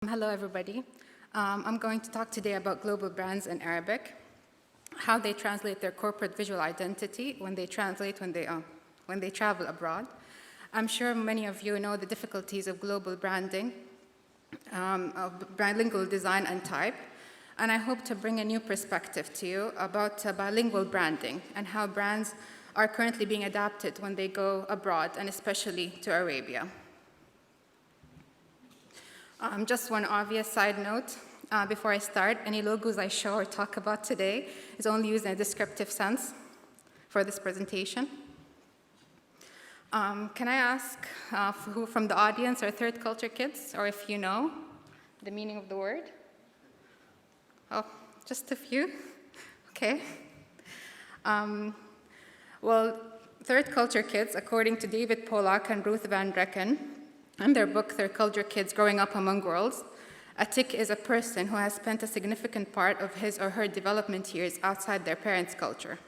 Hello, everybody. I'm going to talk today about global brands in Arabic, how they translate their corporate visual identity when they travel abroad. I'm sure many of you know the difficulties of global branding, of bilingual design and type, and I hope to bring a new perspective to you about bilingual branding and how brands are currently being adapted when they go abroad, and especially to Arabia. Just one obvious side note before I start, any logos I show or talk about today is only used in a descriptive sense for this presentation. Can I ask who from the audience are third culture kids, or if you know the meaning of the word? Oh, just a few? Okay. Well, third culture kids, according to David Pollack and Ruth Van Drecken, in their book, Third Culture Kids Growing Up Among Worlds, a TIC is a person who has spent a significant part of his or her development years outside their parents' culture.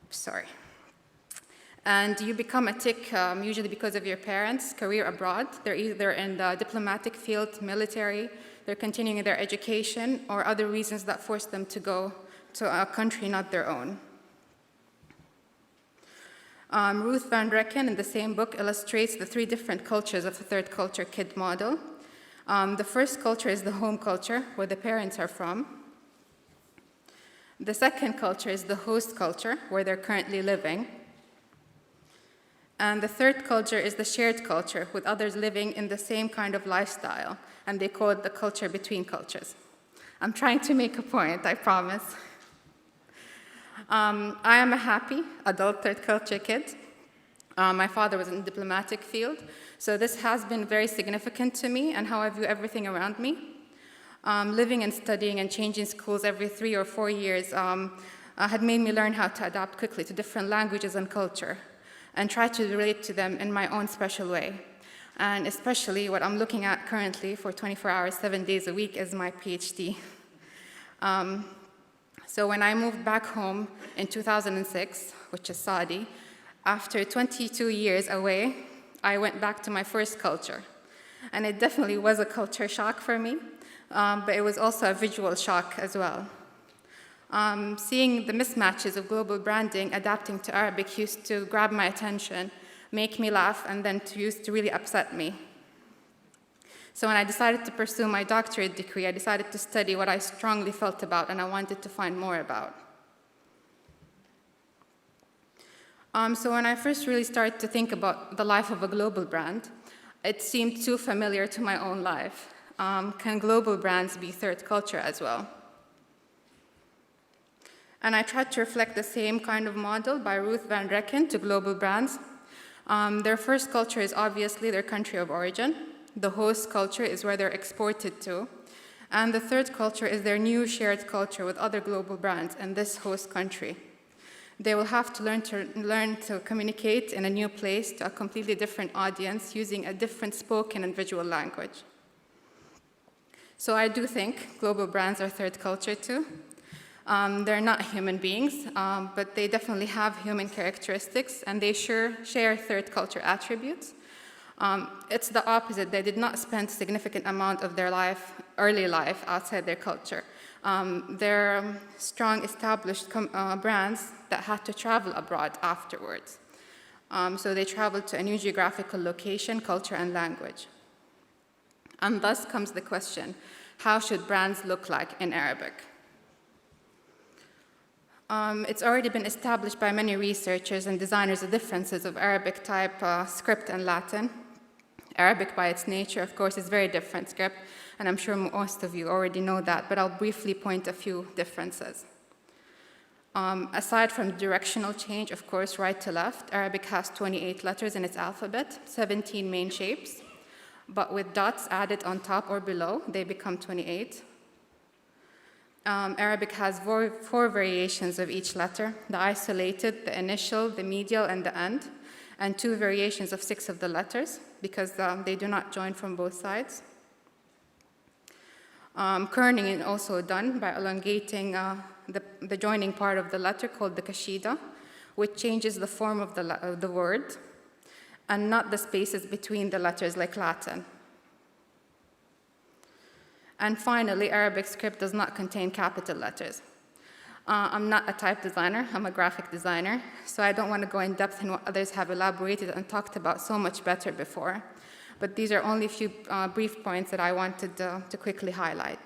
Sorry. And you become a TIC usually because of your parents' career abroad. They're either in the diplomatic field, military, they're continuing their education, or other reasons that force them to go to a country not their own. Ruth Van Drecken, in the same book, illustrates the three different cultures of the third culture kid model. The first culture is the home culture, where the parents are from. The second culture is the host culture, where they're currently living. And the third culture is the shared culture, with others living in the same kind of lifestyle, and they call it the culture between cultures. I'm trying to make a point, I promise. I am a happy adult third culture kid. My father was in the diplomatic field, so this has been very significant to me and how I view everything around me. Living and studying and changing schools every 3 or 4 years had made me learn how to adapt quickly to different languages and culture and try to relate to them in my own special way. And especially what I'm looking at currently for 24 hours, 7 days a week is my PhD. So when I moved back home in 2006, which is Saudi, after 22 years away, I went back to my first culture. And it definitely was a culture shock for me, but it was also a visual shock as well. Seeing the mismatches of global branding adapting to Arabic used to grab my attention, make me laugh, and then used to really upset me. So when I decided to pursue my doctorate degree, I decided to study what I strongly felt about and I wanted to find more about. So when I first really started to think about the life of a global brand, it seemed too familiar to my own life. Can global brands be third culture as well? And I tried to reflect the same kind of model by Ruth Van Drecken to global brands. Their first culture is obviously their country of origin. The host culture is where they're exported to. And the third culture is their new shared culture with other global brands in this host country. They will have to learn to communicate in a new place to a completely different audience using a different spoken and visual language. So I do think global brands are third culture too. They're not human beings, but they definitely have human characteristics, and they share third culture attributes. It's the opposite. They did not spend a significant amount of their early life outside their culture. They're strong, established brands that had to travel abroad afterwards. So they traveled to a new geographical location, culture, and language. And thus comes the question, how should brands look like in Arabic? It's already been established by many researchers and designers the differences of Arabic type script and Latin. Arabic, by its nature, of course, is very different script, and I'm sure most of you already know that, but I'll briefly point a few differences. Aside from directional change, of course, right to left, Arabic has 28 letters in its alphabet, 17 main shapes, but with dots added on top or below, they become 28. Arabic has four variations of each letter, the isolated, the initial, the medial, and the end, and 2 variations of 6 of the letters, because they do not join from both sides. Kerning is also done by elongating the joining part of the letter called the kashida, which changes the form of the word, and not the spaces between the letters like Latin. And finally, Arabic script does not contain capital letters. I'm not a type designer, I'm a graphic designer, so I don't want to go in depth in what others have elaborated and talked about so much better before. But these are only a few brief points that I wanted to quickly highlight.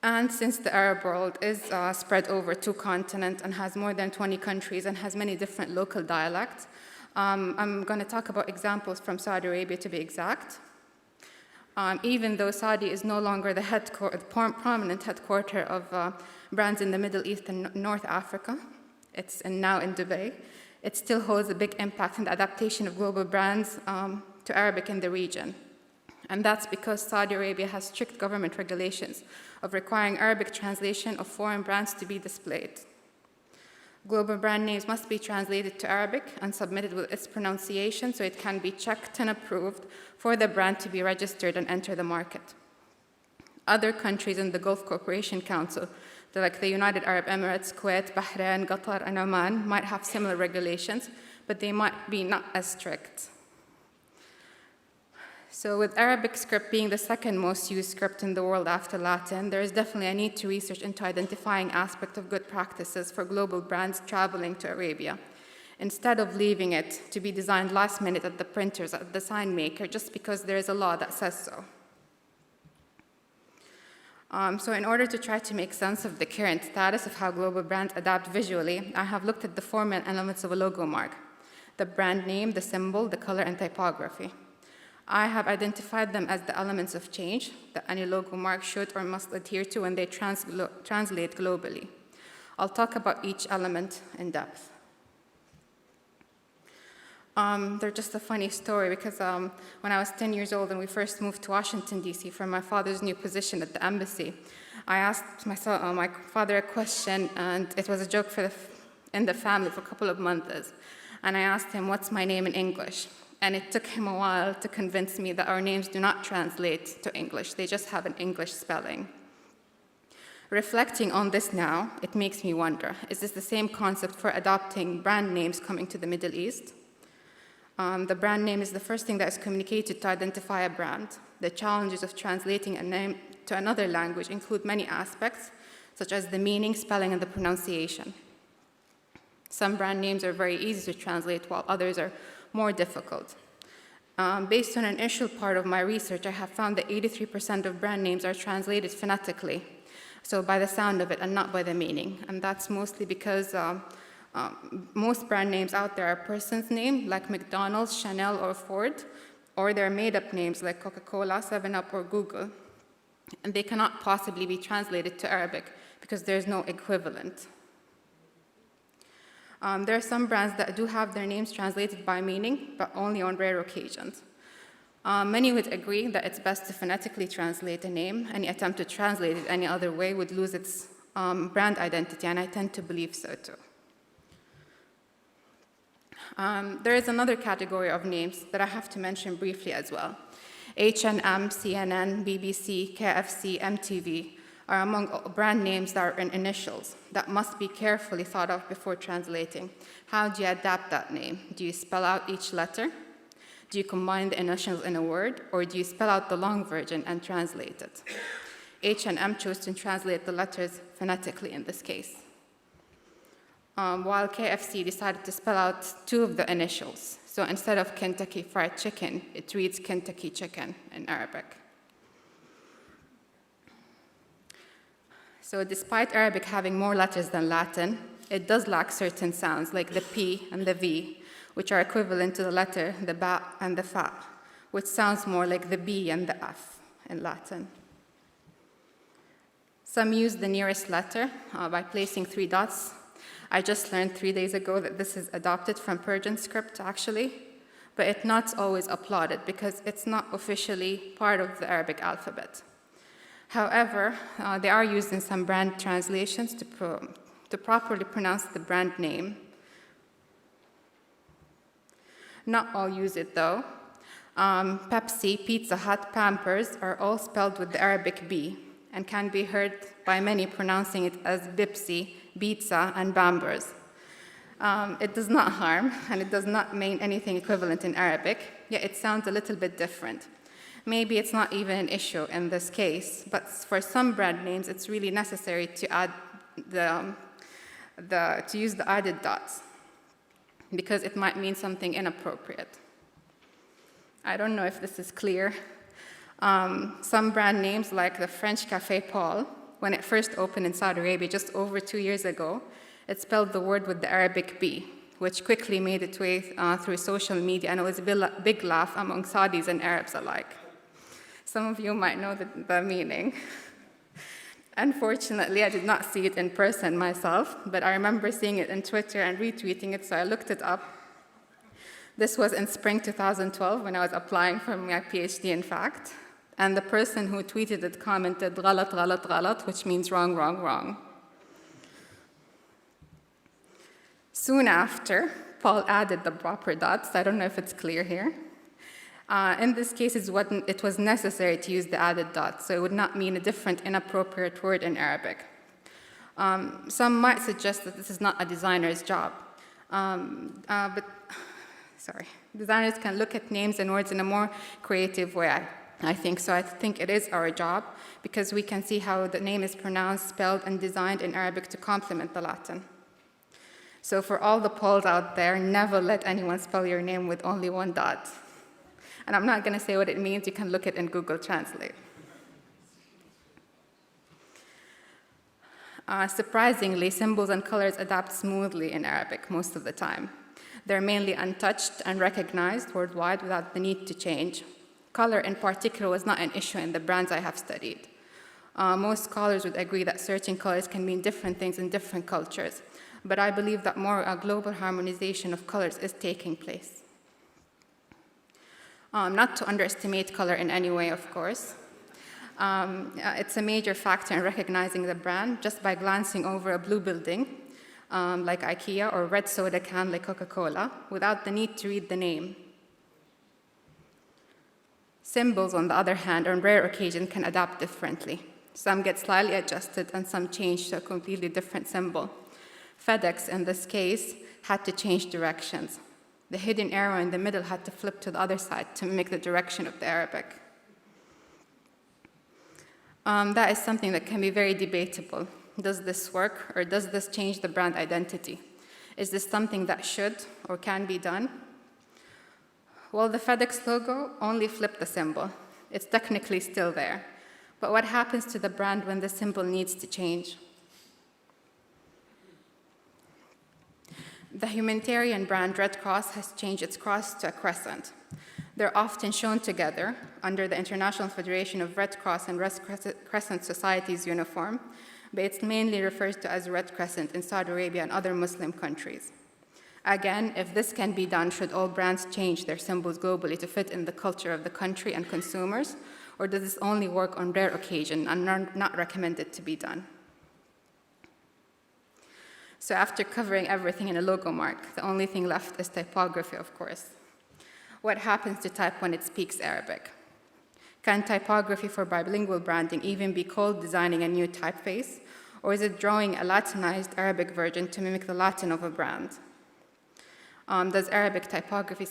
And since the Arab world is spread over 2 continents and has more than 20 countries and has many different local dialects, I'm going to talk about examples from Saudi Arabia to be exact. Even though Saudi is no longer the prominent headquarter of brands in the Middle East and North Africa, it's now in Dubai, it still holds a big impact in the adaptation of global brands to Arabic in the region. And that's because Saudi Arabia has strict government regulations of requiring Arabic translation of foreign brands to be displayed. Global brand names must be translated to Arabic and submitted with its pronunciation so it can be checked and approved for the brand to be registered and enter the market. Other countries in the Gulf Cooperation Council, like the United Arab Emirates, Kuwait, Bahrain, Qatar, and Oman, might have similar regulations, but they might be not as strict. So with Arabic script being the second most used script in the world after Latin, there is definitely a need to research into identifying aspects of good practices for global brands traveling to Arabia, instead of leaving it to be designed last minute at the printers, at the sign maker, just because there is a law that says so. So in order to try to make sense of the current status of how global brands adapt visually, I have looked at the form and elements of a logo mark: the brand name, the symbol, the color, and typography. I have identified them as the elements of change that any logo mark should or must adhere to when they translate globally. I'll talk about each element in depth. They're just a funny story because when I was 10 years old and we first moved to Washington, D.C. for my father's new position at the embassy, I asked my father a question, and it was a joke in the family for a couple of months. And I asked him, "What's my name in English?" And it took him a while to convince me that our names do not translate to English. They just have an English spelling. Reflecting on this now, it makes me wonder, is this the same concept for adopting brand names coming to the Middle East? The brand name is the first thing that is communicated to identify a brand. The challenges of translating a name to another language include many aspects, such as the meaning, spelling, and the pronunciation. Some brand names are very easy to translate, while others are more difficult. Based on an initial part of my research, I have found that 83% of brand names are translated phonetically, so by the sound of it and not by the meaning. And that's mostly because most brand names out there are a person's name, like McDonald's, Chanel, or Ford, or they're made-up names like Coca-Cola, 7-Up, or Google. And they cannot possibly be translated to Arabic because there's no equivalent. There are some brands that do have their names translated by meaning, but only on rare occasions. Many would agree that it's best to phonetically translate a name. Any attempt to translate it any other way would lose its brand identity, and I tend to believe so too. There is another category of names that I have to mention briefly as well. H&M, CNN, BBC, KFC, MTV are among brand names that are in initials that must be carefully thought of before translating. How do you adapt that name? Do you spell out each letter? Do you combine the initials in a word? Or do you spell out the long version and translate it? H&M chose to translate the letters phonetically in this case, while KFC decided to spell out 2 of the initials. So instead of Kentucky Fried Chicken, it reads Kentucky Chicken in Arabic. So despite Arabic having more letters than Latin, it does lack certain sounds like the P and the V, which are equivalent to the letter, the ba and the fa, which sounds more like the B and the F in Latin. Some use the nearest letter by placing 3 dots. I just learned 3 days ago that this is adopted from Persian script, actually, but it's not always applauded because it's not officially part of the Arabic alphabet. However, they are used in some brand translations to properly pronounce the brand name. Not all use it, though. Pepsi, Pizza Hut, Pampers are all spelled with the Arabic B and can be heard by many pronouncing it as Bipsy, Pizza, and Bambers. It does not harm, and it does not mean anything equivalent in Arabic, yet it sounds a little bit different. Maybe it's not even an issue in this case, but for some brand names, it's really necessary to add to use the added dots, because it might mean something inappropriate. I don't know if this is clear. Some brand names, like the French Café Paul, when it first opened in Saudi Arabia just over 2 years ago, it spelled the word with the Arabic B, which quickly made its way through social media, and it was a big laugh among Saudis and Arabs alike. Some of you might know the meaning. Unfortunately, I did not see it in person myself, but I remember seeing it on Twitter and retweeting it, so I looked it up. This was in spring 2012 when I was applying for my PhD, in fact, and the person who tweeted it commented, "Ghalat, ghalat, ghalat," which means wrong, wrong, wrong. Soon after, Paul added the proper dots. I don't know if it's clear here. In this case, it was necessary to use the added dots, so it would not mean a different inappropriate word in Arabic. Some might suggest that this is not a designer's job, but designers can look at names and words in a more creative way, I think. So I think it is our job, because we can see how the name is pronounced, spelled, and designed in Arabic to complement the Latin. So for all the Pauls out there, never let anyone spell your name with only one dot. And I'm not going to say what it means. You can look it in Google Translate. Surprisingly, symbols and colors adapt smoothly in Arabic most of the time. They're mainly untouched and recognized worldwide without the need to change. Color in particular was not an issue in the brands I have studied. Most scholars would agree that certain colors can mean different things in different cultures, but I believe that more global harmonization of colors is taking place. Not to underestimate color in any way, of course. It's a major factor in recognizing the brand just by glancing over a blue building, like IKEA, or red soda can like Coca-Cola, without the need to read the name. Symbols, on the other hand, on rare occasions can adapt differently. Some get slightly adjusted and some change to a completely different symbol. FedEx, in this case, had to change directions. The hidden arrow in the middle had to flip to the other side to mimic the direction of the Arabic. That is something that can be very debatable. Does this work, or does this change the brand identity? Is this something that should or can be done? Well, the FedEx logo only flipped the symbol. It's technically still there. But what happens to the brand when the symbol needs to change? The humanitarian brand Red Cross has changed its cross to a crescent. They're often shown together under the International Federation of Red Cross and Red Crescent Societies uniform, but it's mainly referred to as Red Crescent in Saudi Arabia and other Muslim countries. Again, if this can be done, should all brands change their symbols globally to fit in the culture of the country and consumers, or does this only work on rare occasion and not recommended to be done? So after covering everything in a logo mark, the only thing left is typography, of course. What happens to type when it speaks Arabic? Can typography for bilingual branding even be called designing a new typeface, or is it drawing a Latinized Arabic version to mimic the Latin of a brand? Does Arabic typography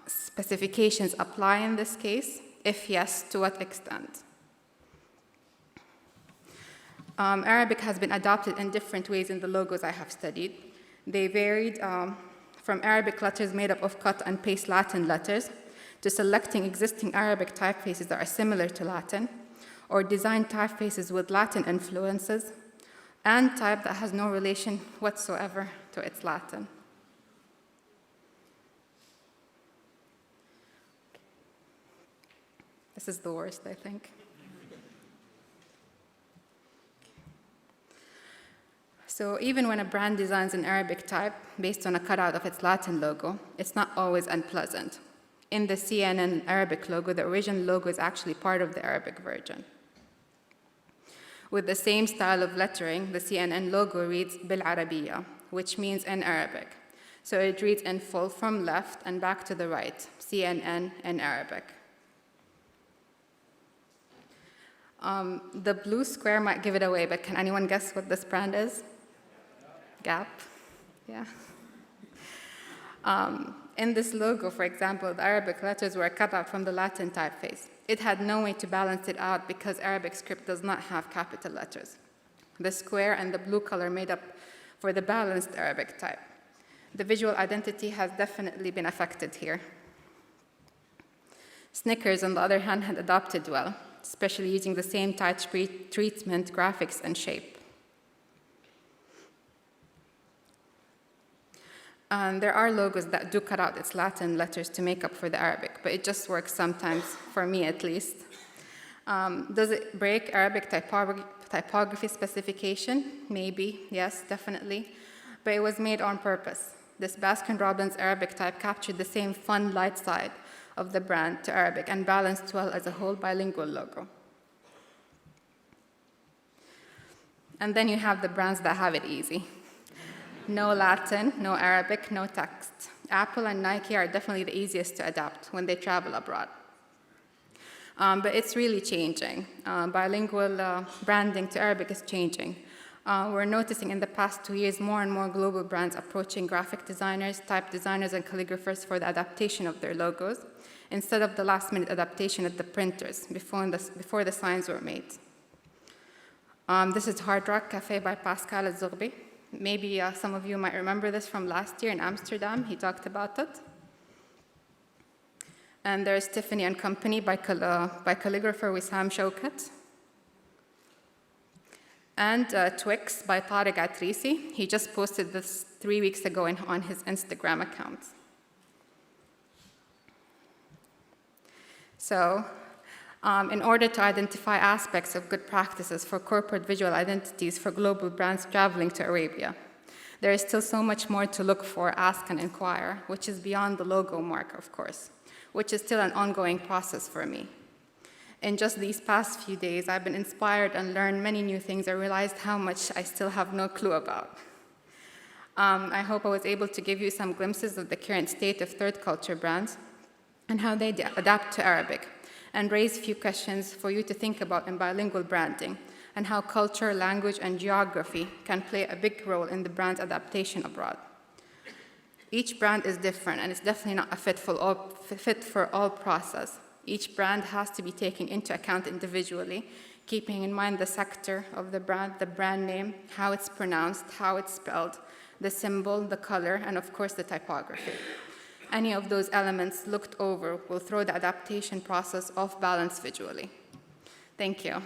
specifications apply in this case? If yes, to what extent? Arabic has been adopted in different ways in the logos I have studied. They varied from Arabic letters made up of cut and paste Latin letters to selecting existing Arabic typefaces that are similar to Latin, or design typefaces with Latin influences, and type that has no relation whatsoever to its Latin. This is the worst, I think. So even when a brand designs an Arabic type based on a cutout of its Latin logo, it's not always unpleasant. In the CNN Arabic logo, the original logo is actually part of the Arabic version. With the same style of lettering, the CNN logo reads Bil Arabiya, which means in Arabic. So it reads in full from left and back to the right, CNN in Arabic. The blue square might give it away, but can anyone guess what this brand is? Gap, yeah. In this logo, for example, the Arabic letters were cut out from the Latin typeface. it had no way to balance it out because Arabic script does not have capital letters. The square and the blue color made up for the balanced Arabic type. The visual identity has definitely been affected here. Snickers, on the other hand, had adopted well, especially using the same type treatment, graphics, and shape. There are logos that do cut out its Latin letters to make up for the Arabic, but it just works sometimes, for me at least. Does it break Arabic typography specification? Maybe, yes, definitely. But it was made on purpose. This Baskin-Robbins Arabic type captured the same fun, light side of the brand to Arabic and balanced well as a whole bilingual logo. And then you have the brands that have it easy. No Latin, no Arabic, no text. Apple and Nike are definitely the easiest to adapt when they travel abroad. But it's really changing. Bilingual branding to Arabic is changing. We're noticing in the past 2 years more and more global brands approaching graphic designers, type designers, and calligraphers for the adaptation of their logos, instead of the last-minute adaptation at the printers before the signs were made. This is Hard Rock Cafe by Pascal Zourbi. Maybe some of you might remember this from last year in Amsterdam. He talked about it. And there's Tiffany & Company by calligrapher Wissam Shaukat. And Twix by Tariq Atrisi. He just posted this 3 weeks ago on his Instagram account. So, in order to identify aspects of good practices for corporate visual identities for global brands traveling to Arabia, there is still so much more to look for, ask, and inquire, which is beyond the logo mark, of course, which is still an ongoing process for me. In just these past few days, I've been inspired and learned many new things and realized how much I still have no clue about. I hope I was able to give you some glimpses of the current state of third culture brands and how they adapt to Arabic, and raise a few questions for you to think about in bilingual branding, and how culture, language, and geography can play a big role in the brand's adaptation abroad. Each brand is different, and it's definitely not a fit for all process. Each brand has to be taken into account individually, keeping in mind the sector of the brand name, how it's pronounced, how it's spelled, the symbol, the color, and of course the typography. Any of those elements looked over will throw the adaptation process off balance visually. Thank you.